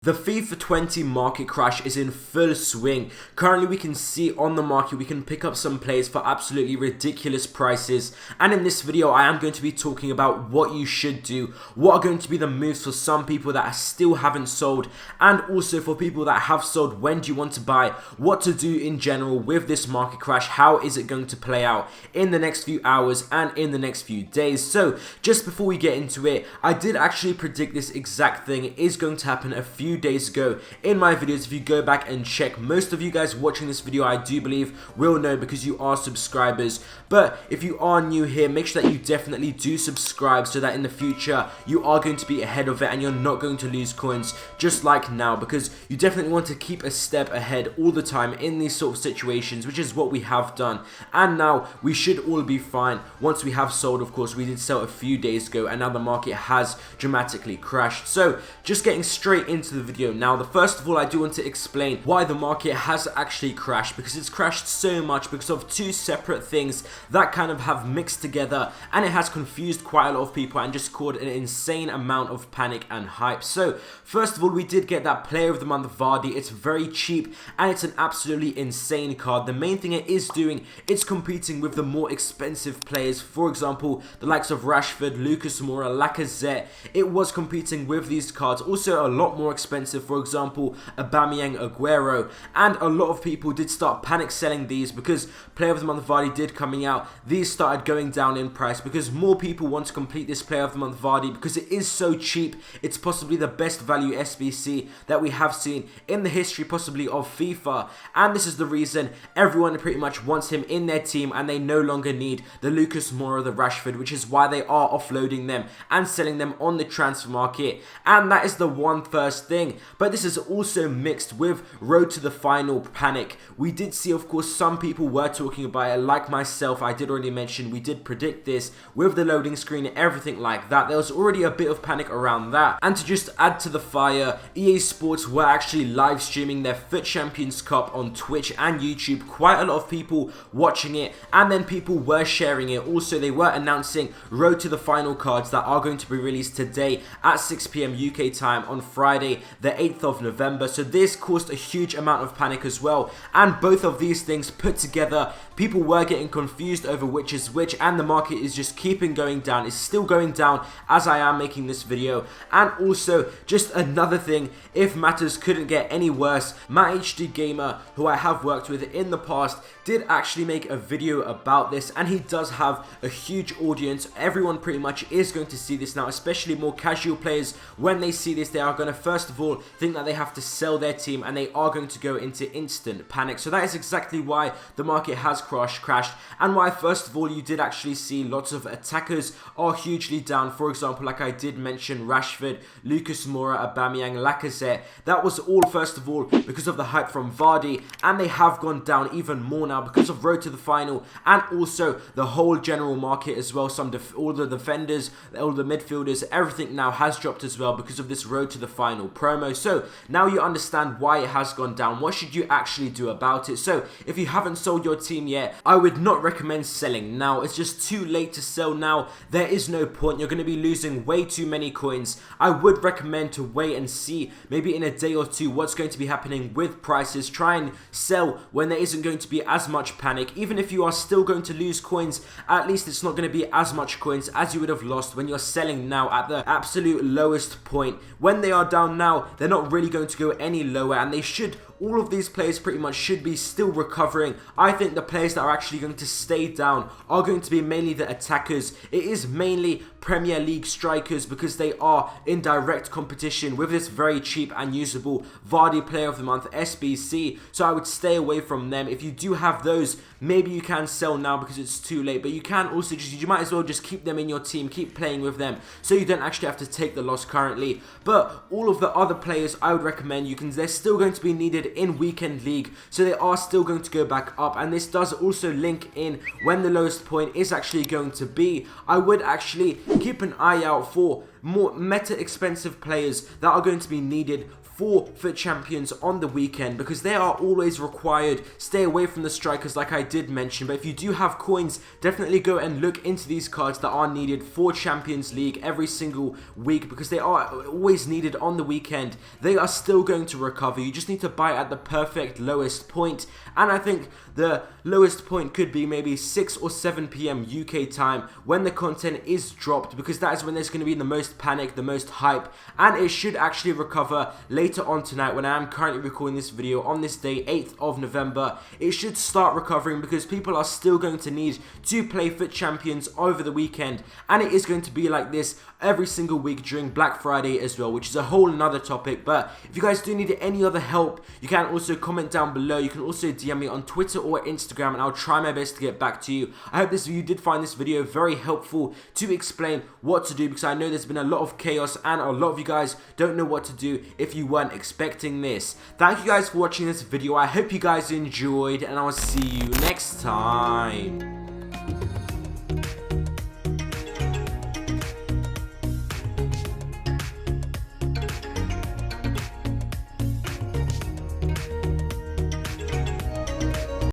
The FIFA 20 market crash is in full swing. Currently we can see on the market we can pick up some players for absolutely ridiculous prices, and in this video I am going to be talking about what you should do, what are going to be the moves for some people that still haven't sold, and also for people that have sold, when do you want to buy, what to do in general with this market crash, how is it going to play out in the next few hours and in the next few days. So just before we get into it, I did actually predict this exact thing is going to happen a few days ago in my videos. If you go back and check, most of you guys watching this video I do believe will know because you are subscribers, but if you are new here, make sure that you definitely do subscribe so that in the future you are going to be ahead of it and you're not going to lose coins just like now, because you definitely want to keep a step ahead all the time in these sort of situations, which is what we have done. And now we should all be fine once we have sold. Of course, we did sell a few days ago and now the market has dramatically crashed. So just getting straight into the video now, first of all I do want to explain why the market has actually crashed, because it's crashed so much because of two separate things that kind of have mixed together, and it has confused quite a lot of people and just caused an insane amount of panic and hype. So first of all, we did get that player of the month Vardy. It's very cheap and it's an absolutely insane card. The main thing it is doing, it's competing with the more expensive players, for example the likes of Rashford, Lucas Moura, Lacazette. It was competing with these cards, also a lot more expensive, for example Aubameyang, Aguero, and a lot of people did start panic selling these because player of the month Vardy did coming out. These started going down in price because more people want to complete this player of the month Vardy because it is so cheap. It's possibly the best value SBC that we have seen in the history possibly of FIFA, and this is the reason everyone pretty much wants him in their team and they no longer need the Lucas Moura, the Rashford, which is why they are offloading them and selling them on the transfer market. And that is the first thing. But this is also mixed with road to the final panic. We did see, of course, some people were talking about it, like myself. I did already mention we did predict this with the loading screen and everything like that. There was already a bit of panic around that. And to just add to the fire, EA Sports were actually live streaming their FUT Champions Cup on Twitch and YouTube. Quite a lot of people watching it, and then people were sharing it. Also, they were announcing road to the final cards that are going to be released today at 6 PM UK time on Friday the 8th of November. So this caused a huge amount of panic as well, and both of these things put together, people were getting confused over which is which, and the market is just keeping going down. It's still going down as I am making this video. And also, just another thing, if matters couldn't get any worse, Matt HD Gamer, who I have worked with in the past, did actually make a video about this, and he does have a huge audience. Everyone pretty much is going to see this now, especially more casual players. When they see this, they are going to first of all think that they have to sell their team and they are going to go into instant panic. So that is exactly why the market has crashed, and why first of all you did actually see lots of attackers are hugely down. For example, like I did mention, Rashford, Lucas Moura, Aubameyang, Lacazette. That was all first of all because of the hype from Vardy, and they have gone down even more now because of road to the final, and also the whole general market as well. All the defenders, all the midfielders, everything now has dropped as well because of this road to the final promo. So now you understand why it has gone down. What should you actually do about it? So if you haven't sold your team yet, I would not recommend selling now. It's just too late to sell now. There is no point. You're going to be losing way too many coins. I would recommend to wait and see maybe in a day or two what's going to be happening with prices. Try and sell when there isn't going to be as much panic. Even if you are still going to lose coins, at least it's not going to be as much coins as you would have lost when you're selling now at the absolute lowest point. When they are down now, they're not really going to go any lower, and they should. All of these players pretty much should be still recovering. I think the players that are actually going to stay down are going to be mainly the attackers. It is mainly Premier League strikers because they are in direct competition with this very cheap and usable Vardy Player of the Month SBC. So I would stay away from them. If you do have those, maybe you can sell now because it's too late. But you can also you might as well just keep them in your team, keep playing with them, so you don't actually have to take the loss currently. But all of the other players, I would recommend they're still going to be needed in weekend league, so they are still going to go back up, and this does also link in when the lowest point is actually going to be. I would actually keep an eye out for more meta expensive players that are going to be needed for FUT Champions on the weekend, because they are always required. Stay away from the strikers like I did mention, but if you do have coins, definitely go and look into these cards that are needed for Champions League every single week, because they are always needed on the weekend. They are still going to recover. You just need to buy at the perfect lowest point, and I think the lowest point could be maybe 6 or 7 p.m. UK time when the content is dropped, because that is when there's going to be the most panic, the most hype, and it should actually recover later on tonight when I am currently recording this video on this day, 8th of November. It should start recovering because people are still going to need to play FUT Champions over the weekend, and it is going to be like this every single week during Black Friday as well, which is a whole nother topic. But if you guys do need any other help, you can also comment down below. You can also DM me on Twitter or Instagram, and I'll try my best to get back to you. I hope you did find this video very helpful to explain what to do, because I know there's been a lot of chaos and a lot of you guys don't know what to do if you weren't expecting this. Thank you guys for watching this video. I hope you guys enjoyed, and I'll see you next time.